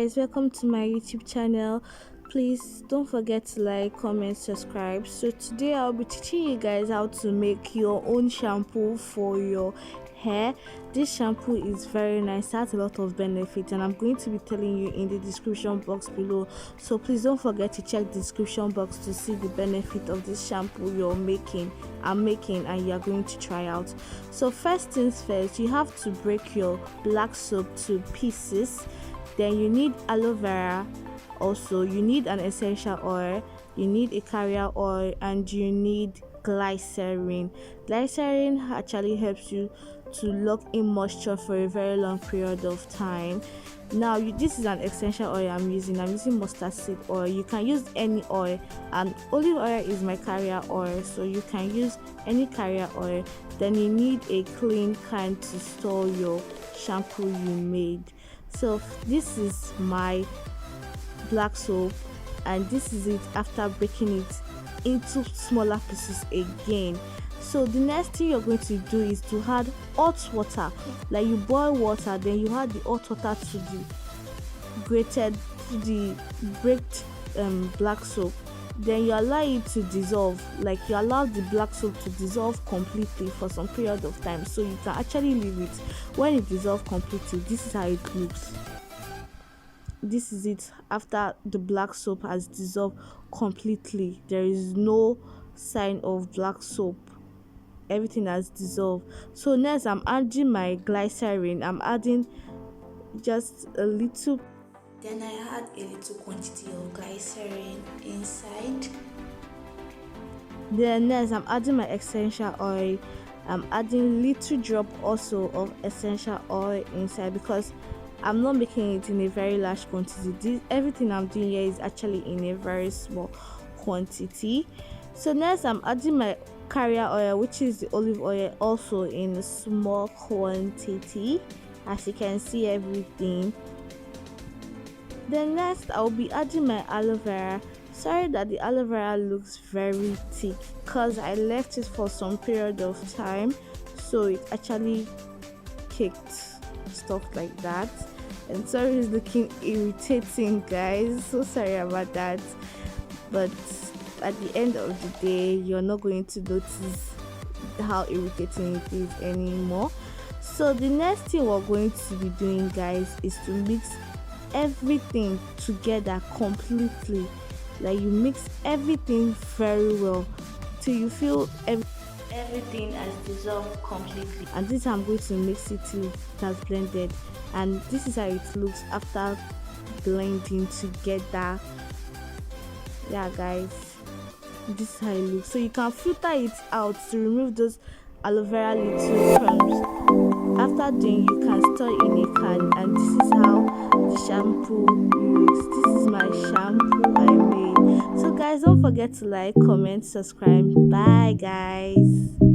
guys, welcome to my YouTube channel. Please don't forget to like, comment, subscribe. So today I'll be teaching you guys how to make your own shampoo for your hair. This shampoo is very nice, it has a lot of benefits, and I'm going to be telling you in the description box below. So please don't forget to check the description box to see the benefit of this shampoo I'm making and you are going to try out. So first things first, you have to break your black soap to pieces. Then you need aloe vera, also you need an essential oil, you need a carrier oil, and you need glycerin. Glycerin actually helps you to lock in moisture for a very long period of time. Now this is an essential oil I'm using mustard seed oil. You can use any oil, and olive oil is my carrier oil, so you can use any carrier oil. Then you need a clean can to store your shampoo you made. So this is my black soap, and this is it after breaking it into smaller pieces again. So the next thing you're going to do is to add hot water. Like you boil water, then you add the hot water to the breaked black soap. Then you allow it to dissolve, like you allow the black soap to dissolve completely for some period of time, so you can actually leave it. When it dissolves completely, this is how it looks. This is it after the black soap has dissolved completely. There is no sign of black soap, everything has dissolved. So next I'm adding my glycerin. I'm adding just a little. Then I add a little quantity of glycerin inside. Then next I'm adding my essential oil. I'm adding little drop also of essential oil inside, because I'm not making it in a very large quantity. Everything I'm doing here is actually in a very small quantity. So next I'm adding my carrier oil, which is the olive oil, also in a small quantity. As you can see, everything. Then next I'll be adding my aloe vera. Sorry that the aloe vera looks very thick, because I left it for some period of time, so it actually kicked, stuff like that. And sorry, it's looking irritating, guys, so sorry about that. But at the end of the day, you're not going to notice how irritating it is anymore. So the next thing we're going to be doing, guys, is to mix everything together completely. Like you mix everything very well till you feel everything has dissolved completely. And this I'm going to mix it till it has blended, and this is how it looks after blending together. Yeah, guys, this is how it looks. So you can filter it out to remove those aloe vera little crumbs. After doing, you can store in a can, and this is how the shampoo looks. This is my shampoo I made. So guys, don't forget to like, comment, subscribe. Bye guys.